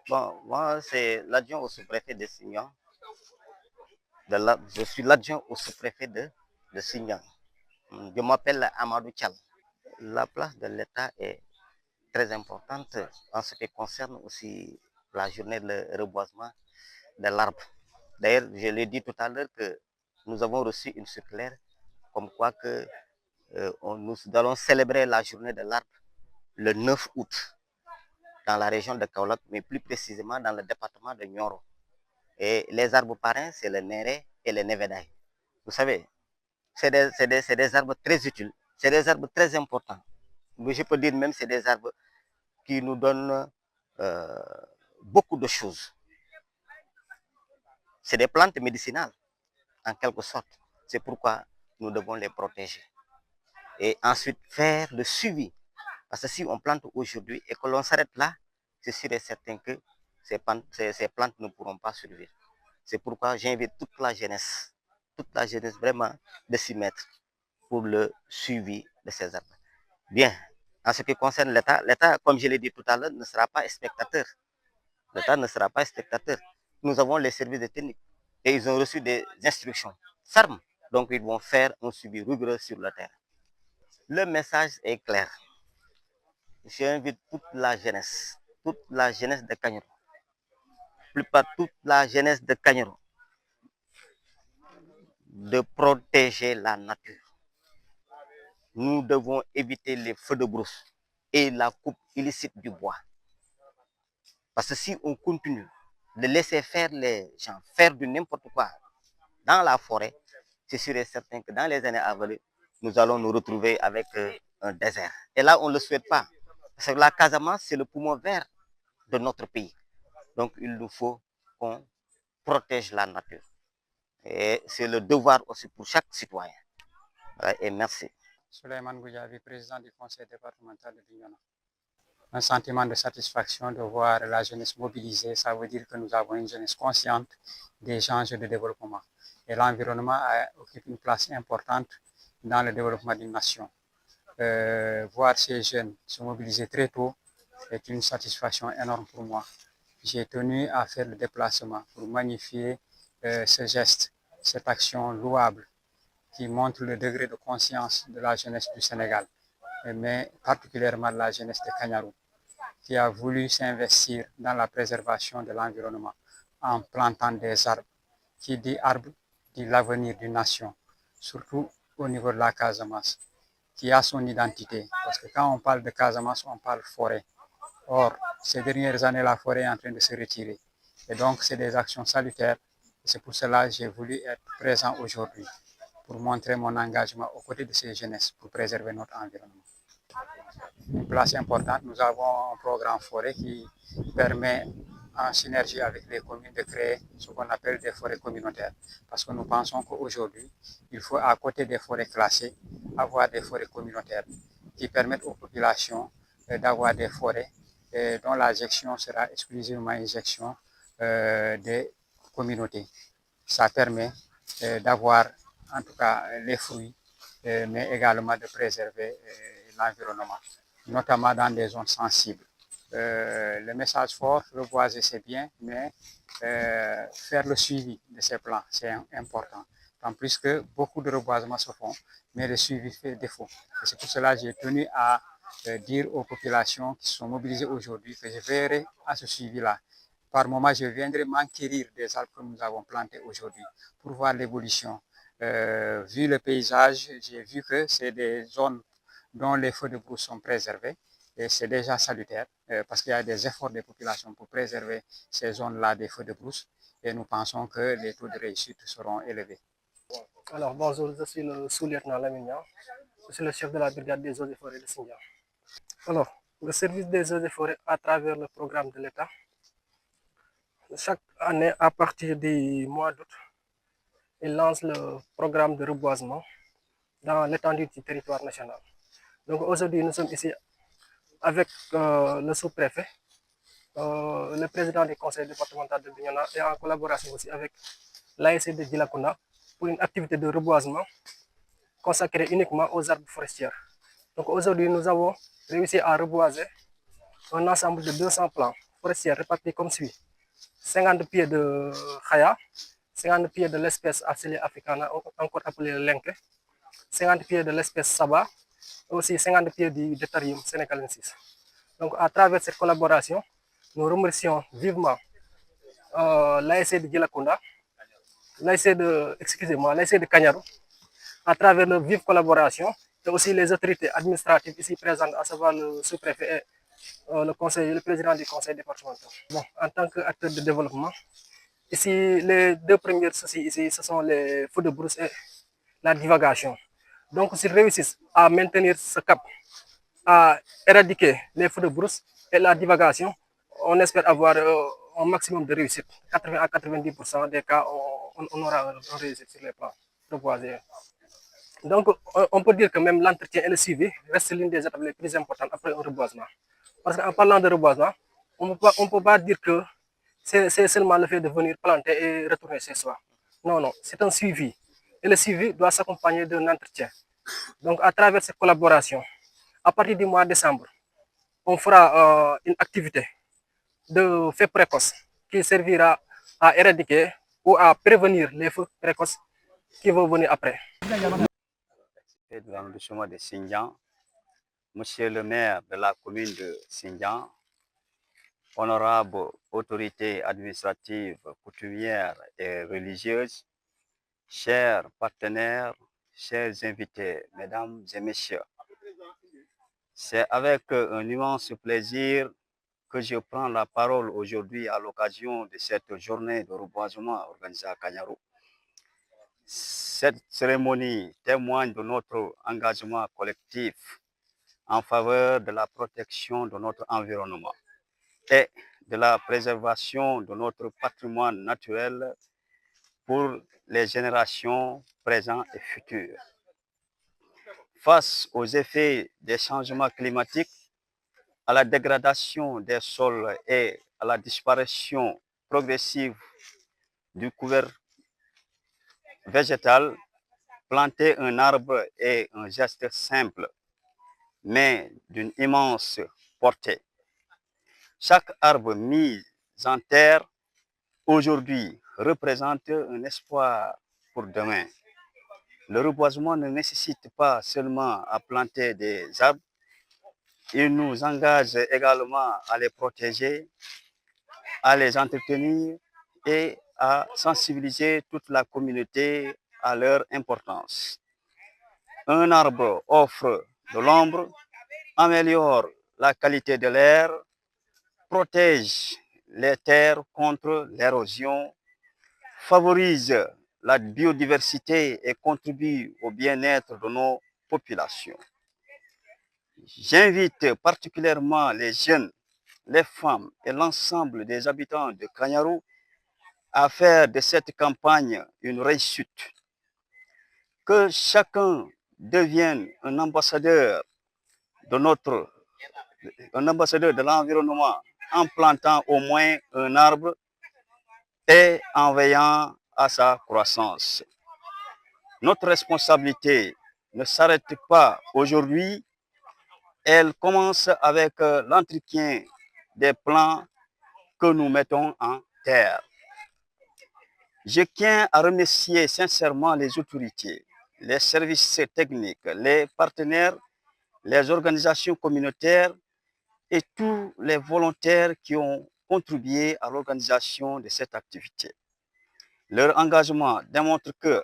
Bon, moi, c'est l'adjoint au sous-préfet de Signan. Je suis l'adjoint au sous-préfet de Signan. Je m'appelle Amadou Tchal. La place de l'État est très importante en ce qui concerne aussi la journée de reboisement de l'arbre. D'ailleurs, je l'ai dit tout à l'heure que nous avons reçu une circulaire comme quoi que nous allons célébrer la journée de l'arbre le 9 août dans la région de Kaolack, mais plus précisément dans le département de Nioro. Et les arbres parrains, c'est le néré et le nevedaï. Vous savez, c'est des arbres très utiles, c'est des arbres très importants. Mais je peux dire même que c'est des arbres qui nous donnent euh, beaucoup de choses. C'est des plantes médicinales, en quelque sorte. C'est pourquoi nous devons les protéger. Et ensuite, faire le suivi. Parce que si on plante aujourd'hui et que l'on s'arrête là, c'est sûr et certain que ces plantes ne pourront pas survivre. C'est pourquoi j'invite toute la jeunesse vraiment de s'y mettre pour le suivi de ces arbres. Bien, en ce qui concerne l'État, comme je l'ai dit tout à l'heure, ne sera pas spectateur. L'État ne sera pas spectateur. Nous avons les services de technique et ils ont reçu des instructions fermes. Donc, ils vont faire un suivi rigoureux sur le terrain. Le message est clair. J'invite toute la jeunesse de Kanyoro, plupart toute la jeunesse de Kanyoro, de protéger la nature. Nous devons éviter les feux de brousse et la coupe illicite du bois. Parce que si on continue de laisser faire les gens faire du n'importe quoi dans la forêt, c'est sûr et certain que dans les années à venir, nous allons nous retrouver avec un désert. Et là, on ne le souhaite pas. Parce que la Casamance, c'est le poumon vert de notre pays. Donc, il nous faut qu'on protège la nature. Et c'est le devoir aussi pour chaque citoyen. Et merci. Souleymane Goudiaby, président du conseil départemental de Bignona. Un sentiment de satisfaction de voir la jeunesse mobilisée, ça veut dire que nous avons une jeunesse consciente des enjeux de développement. Et l'environnement occupe une place importante dans le développement d'une nation. Voir ces jeunes se mobiliser très tôt est une satisfaction énorme pour moi. J'ai tenu à faire le déplacement pour magnifier ce geste, cette action louable qui montre le degré de conscience de la jeunesse du Sénégal, mais particulièrement de la jeunesse de Kanyarou, qui a voulu s'investir dans la préservation de l'environnement en plantant des arbres. Qui dit arbre dit l'avenir d'une nation, surtout au niveau de la Casamance, qui a son identité. Parce que quand on parle de Casamance, on parle forêt. Or, ces dernières années, la forêt est en train de se retirer. Et donc, c'est des actions salutaires. C'est pour cela que j'ai voulu être présent aujourd'hui, pour montrer mon engagement aux côtés de ces jeunesses pour préserver notre environnement. Une place importante, nous avons un programme forêt qui permet, en synergie avec les communes, de créer ce qu'on appelle des forêts communautaires. Parce que nous pensons qu'aujourd'hui, il faut, à côté des forêts classées, avoir des forêts communautaires qui permettent aux populations d'avoir des forêts dont la gestion sera exclusivement une gestion des communautés. Ça permet d'avoir en tout cas les fruits, mais également de préserver l'environnement, notamment dans des zones sensibles. Le message fort, reboiser c'est bien, mais faire le suivi de ces plans, c'est important. En plus que beaucoup de reboisements se font, mais le suivi fait défaut. Et c'est pour cela que j'ai tenu à dire aux populations qui sont mobilisées aujourd'hui que je verrai à ce suivi-là. Par moment, je viendrai m'enquérir des arbres que nous avons plantés aujourd'hui pour voir l'évolution. Vu le paysage, j'ai vu que c'est des zones dont les feux de brousse sont préservés et c'est déjà salutaire parce qu'il y a des efforts des populations pour préserver ces zones-là des feux de brousse et nous pensons que les taux de réussite seront élevés. Alors bonjour, je suis le sous-lieutenant Lamignan, je suis le chef de la brigade des eaux et forêts de Sindian. Alors, le service des eaux et forêts à travers le programme de l'État, chaque année à partir du mois d'août, il lance le programme de reboisement dans l'étendue du territoire national. Donc aujourd'hui, nous sommes ici avec le sous-préfet, le président du conseil départemental de Bignona et en collaboration aussi avec l'ASC de Djilakunda pour une activité de reboisement consacrée uniquement aux arbres forestiers. Donc aujourd'hui, nous avons réussi à reboiser un ensemble de 200 plants forestières réparties comme suit. 50 pieds de khaya, 50 pieds de l'espèce Arcelia africana, encore appelée lenke, 50 pieds de l'espèce saba, et aussi 50 pieds du Deuterium senecalensis. Donc, à travers cette collaboration, nous remercions vivement l'ASC de Djilakunda, l'ASC de Kanyaro, à travers leur vive collaboration, et aussi les autorités administratives ici présentes, à savoir le sous-préfet et le président du conseil départemental. Bon, en tant qu'acteur de développement, ici, les deux premiers soucis ici, ce sont les feux de brousse et la divagation. Donc, s'ils réussissent à maintenir ce cap, à éradiquer les feux de brousse et la divagation, on espère avoir un maximum de réussite. 80 à 90% des cas, on aura un réussite sur les plans reboisés. Donc, on peut dire que même l'entretien et le suivi restent l'une des étapes les plus importantes après un reboisement. Parce qu'en parlant de reboisement, on ne peut pas dire que c'est seulement le fait de venir planter et retourner chez soi. Non, non, c'est un suivi. Et le suivi doit s'accompagner d'un entretien. Donc, à travers cette collaboration, à partir du mois de décembre, on fera une activité de feu précoce qui servira à éradiquer ou à prévenir les feux précoces qui vont venir après. De l'arrondissement de Sindian, Monsieur le maire de la commune de Sindian, honorables autorités administratives, coutumières et religieuses, chers partenaires, chers invités, mesdames et messieurs, c'est avec un immense plaisir que je prends la parole aujourd'hui à l'occasion de cette journée de reboisement organisée à Kanyaro. Cette cérémonie témoigne de notre engagement collectif en faveur de la protection de notre environnement et de la préservation de notre patrimoine naturel pour les générations présentes et futures. Face aux effets des changements climatiques, à la dégradation des sols et à la disparition progressive du couvert végétal, planter un arbre est un geste simple, mais d'une immense portée. Chaque arbre mis en terre aujourd'hui représente un espoir pour demain. Le reboisement ne nécessite pas seulement à planter des arbres, il nous engage également à les protéger, à les entretenir et à sensibiliser toute la communauté à leur importance. Un arbre offre de l'ombre, améliore la qualité de l'air, protège les terres contre l'érosion, favorise la biodiversité et contribue au bien-être de nos populations. J'invite particulièrement les jeunes, les femmes et l'ensemble des habitants de Kanyaro à faire de cette campagne une réussite. Que chacun devienne un ambassadeur de l'environnement en plantant au moins un arbre et en veillant à sa croissance. Notre responsabilité ne s'arrête pas aujourd'hui, elle commence avec l'entretien des plants que nous mettons en terre. Je tiens à remercier sincèrement les autorités, les services techniques, les partenaires, les organisations communautaires et tous les volontaires qui ont contribué à l'organisation de cette activité. Leur engagement démontre que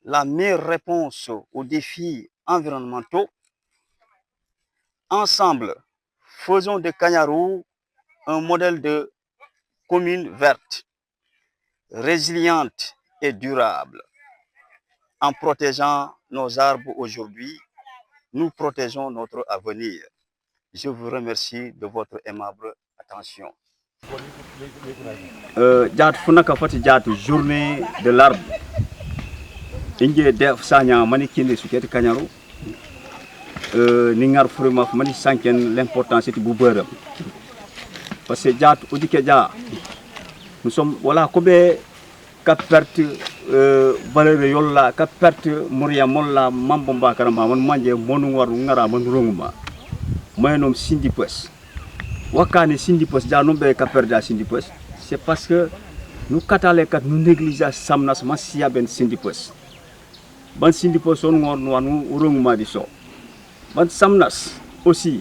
la meilleure réponse aux défis environnementaux, ensemble, faisons de Kanyaro un modèle de commune verte, résiliente et durable. En protégeant nos arbres aujourd'hui, nous protégeons notre avenir. Je vous remercie de votre aimable attention. Journée de l'arbre. Inge def sanya mani kinde suketi Kanyaro. Ningar furma mani sanken l'importance du boubeurem. Parce que jat odike ja nous sommes voilà kobe ka perte valeur yolla ka perte moria molla mambomba karama man manje monu waru ngara man ronguma moyenom sindi pes wakane sindipos janombe kaperda sindipos c'est parce que nous katale kat nous négligeons samnas masia ben sindipos ban sindipos on ngon wanu urung ma di so ban samnas aussi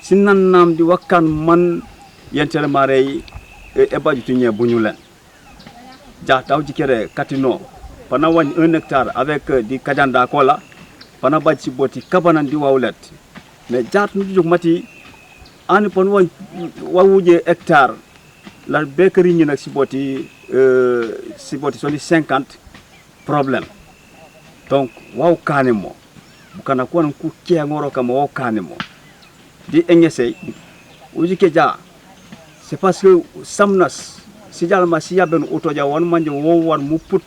sinannam di wakan man yentere marey e bajutu nye buñulen ja taw jikere katino pana wañ 1 hectare avec di kajanda kola pana baj si boti kabanan di wawlet mais jaat nu jog mati ani pon wañ wawuje hectare la bekeri ñi nak si boti soli 50 problème donc waw kanemo bukana ko nan ku ke ngoro kam waw kanemo di engese ujike ja c'est parce que samnas si jalma si yaben otoja won manje wo wan mu put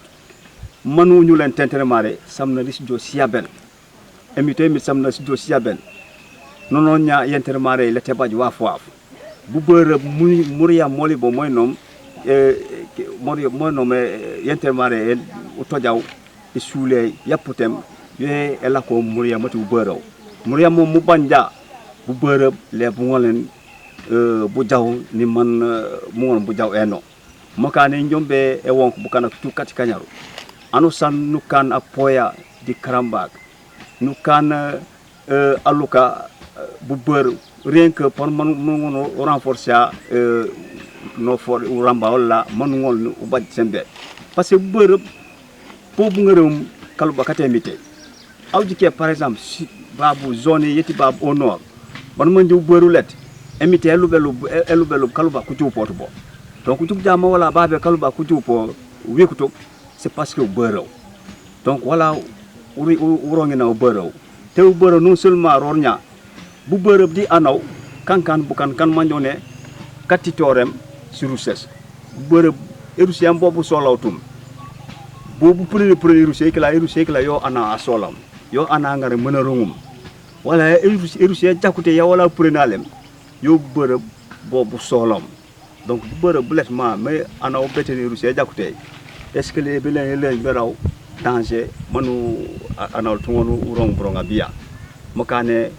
manu ñu len tentere mare samna lis jo si yaben emité mi samna si jo si yaben nono nya yentere mare le tebaj waf waf bu beure muriya moli bo moy nom mori mo nom yentere mare otoja e soulé yaputem ye ela ko muriya matu beuro muriya mo mu banja bu beure le bu ngolen bu jaw ni man mu ngon bu jaw eno mokane njombe e wonk bu kana tu kati kanyaru anu san nukan apoya di karambak nukan aluka bu beur rien que pour man ngono renforcer no for uramba wala man ngol u baj sembe parce que beur po bu ngeureum kaluba katemité awji ke par exemple si babu zone yeti babu au nord ban man jow beuru let emité elu belu kaluba ku ciw porte bo donc juk jama wala babe kaluba ku ciw po wekuto c'est parce que beureu donc wala urongi na beureu te beureu non seulement rornya bu beureu di anaw kankan bukan kan manjone katitorem siruses beureu erusiam bobu solawtum bobu premier rusé kala yo ana asolam yo ana ngare meuna rungum wala rusé jakute ya wala prenalem yo beureu bobu solom donc beureu blettement mais ana o betene rusé jakute est-ce que les belen le beraw danger manu ana tungonu urong bronga biya mokane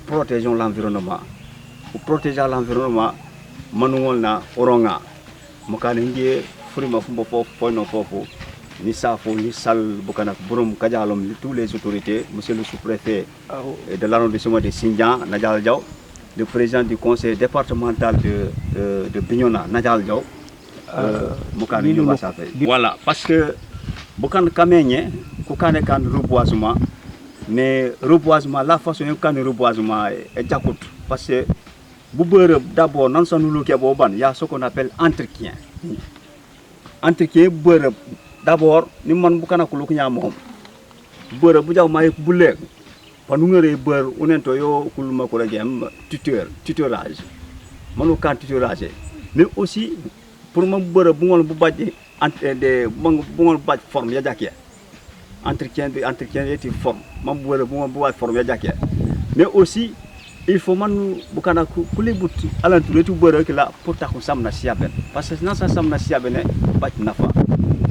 protégeons l'environnement pour protéger l'environnement manu ngolna oronga mokane ngie frima fumbo fofo no fofo ni safo ni sal bukana borom kajalom tous les autorités monsieur le sous-préfet de l'arrondissement de Sindian Nadjal Diaw le président du conseil départemental de Bignona Nadjal Diaw mokane ni basa fait voilà parce que bukan kamenye ko kane kan reboisement mais reboisement la façon yo kan reboisement est jakut parce que bu beure d'abord non sanu lo ke bo ban ya ce qu'on appelle entretien beure d'abord ni man bu kana ko lu nya mom beure bu jaw may bu lek panu ngere beure unento yo kuluma ko regem tutorage manu kan tutorage mais aussi pour man beure bu ngol bu badje de bu ngol badj forme ya jaké entretien est une forme man beure bu ngol bu badj forme ya jaké mais aussi il faut man bu kana ko les bout alentour tout beure que là pour ta ko samna siaben parce que nan sa samna siaben badj nafa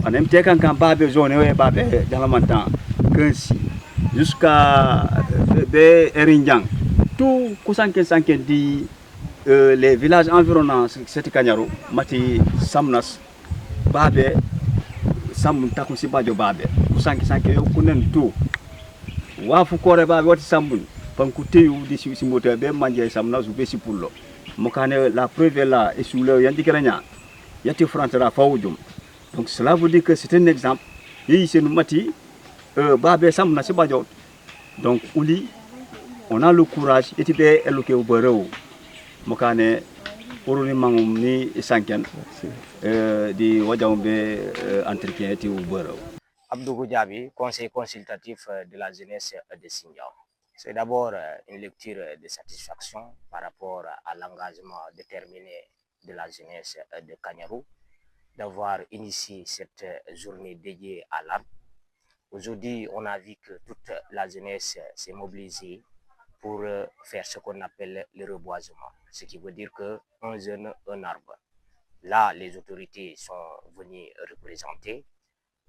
on aime quand babe zone ouais babe dans la montagne Kensi jusqu'à Erinjang tout kusanke sanke di les villages environnants cette Kanyaro mati samnas babe sam takun si bajo babe kusanke sanke yo kunen tout wafu kore babe wati sambun panku teyu di si moteur be manje samnas be si pullo mokane la preuve là et sous le yandi keranya yati frantera fawujum. Donc cela veut dire que c'est un exemple. Et ici nous mati babe sam na sibajo. Donc uli on a le courage et tibe eloke obereu. Mokane oruni mangum ni sanken di wajambe entretien ti obereu. Abdou Goudiaby, conseil consultatif de la jeunesse de Sindian. C'est d'abord une lecture de satisfaction par rapport à l'engagement déterminé de la jeunesse de Kanyarou d'avoir initié cette journée dédiée à l'arbre. Aujourd'hui, on a vu que toute la jeunesse s'est mobilisée pour faire ce qu'on appelle le reboisement, ce qui veut dire qu'un jeune, un arbre. Là, les autorités sont venues représenter.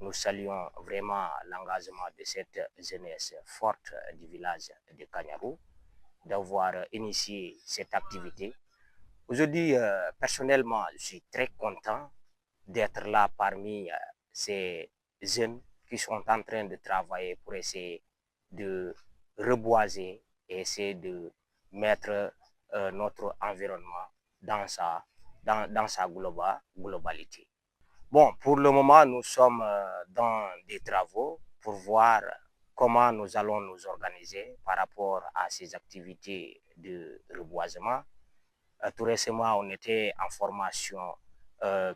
Nous saluons vraiment l'engagement de cette jeunesse forte du village de Kanyarou d'avoir initié cette activité Aujourd'hui, personnellement, je suis très content d'être là parmi ces jeunes qui sont en train de travailler pour essayer de reboiser et essayer de mettre notre environnement dans sa globalité. Bon, pour le moment, nous sommes dans des travaux pour voir comment nous allons nous organiser par rapport à ces activités de reboisement. Tout récemment, on était en formation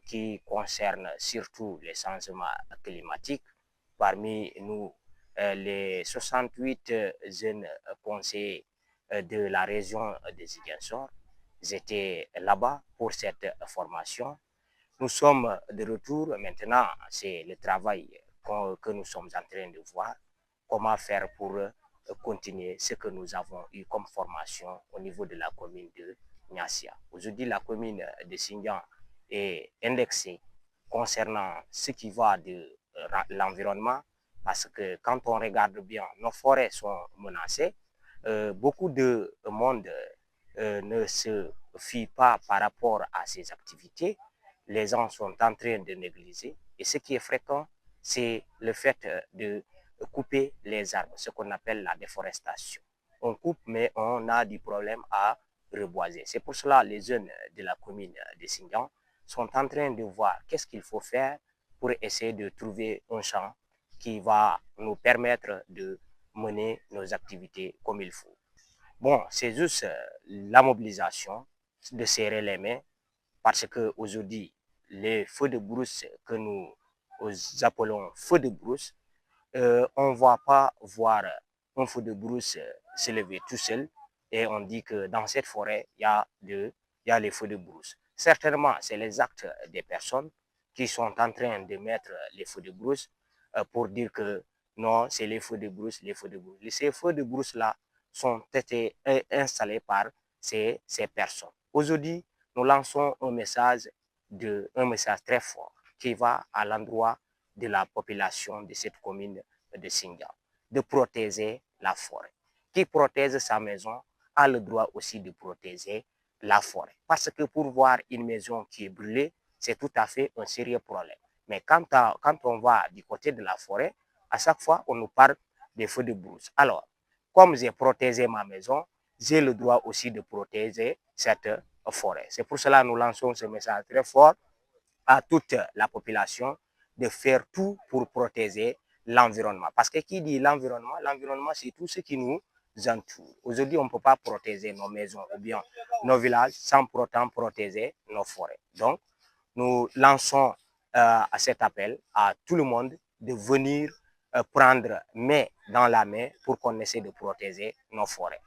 qui concerne surtout les changements climatiques. Parmi nous, les 68 jeunes conseillers de la région de Ziguinchor, ils étaient là-bas pour cette formation. Nous sommes de retour. Maintenant, c'est le travail que nous sommes en train de voir. Comment faire pour continuer ce que nous avons eu comme formation au niveau de la commune de Niassia. Aujourd'hui, la commune de Sindian est indexée concernant ce qui va de l'environnement parce que quand on regarde bien, nos forêts sont menacées. Beaucoup de monde ne se fie pas par rapport à ces activités. Les gens sont en train de négliger. Et ce qui est fréquent, c'est le fait de couper les arbres, ce qu'on appelle la déforestation. On coupe, mais on a du problème à reboiser. C'est pour cela que les jeunes de la commune de Sindian sont en train de voir qu'est-ce qu'il faut faire pour essayer de trouver un champ qui va nous permettre de mener nos activités comme il faut. Bon, c'est juste la mobilisation, de serrer les mains, parce qu'aujourd'hui, les feux de brousse que nous appelons feux de brousse, on ne va pas voir un feu de brousse se lever tout seul et on dit que dans cette forêt, il y a les feux de brousse. Certainement, c'est les actes des personnes qui sont en train de mettre les feux de brousse pour dire que non, c'est les feux de brousse, les feux de brousse. Ces feux de brousse-là sont été installés par ces personnes. Aujourd'hui, nous lançons un message très fort qui va à l'endroit de la population de cette commune de Sindian, de protéger la forêt. Qui protège sa maison a le droit aussi de protéger la forêt. Parce que pour voir une maison qui est brûlée, c'est tout à fait un sérieux problème. Mais quand on va du côté de la forêt, à chaque fois, on nous parle des feux de brousse. Alors, comme j'ai protégé ma maison, j'ai le droit aussi de protéger cette forêt. C'est pour cela que nous lançons ce message très fort à toute la population de faire tout pour protéger l'environnement. Parce que qui dit l'environnement, l'environnement c'est tout ce qui nous entoure. Aujourd'hui, on ne peut pas protéger nos maisons ou bien nos villages sans pour autant protéger nos forêts. Donc, nous lançons à cet appel à tout le monde de venir prendre main dans la main pour qu'on essaie de protéger nos forêts.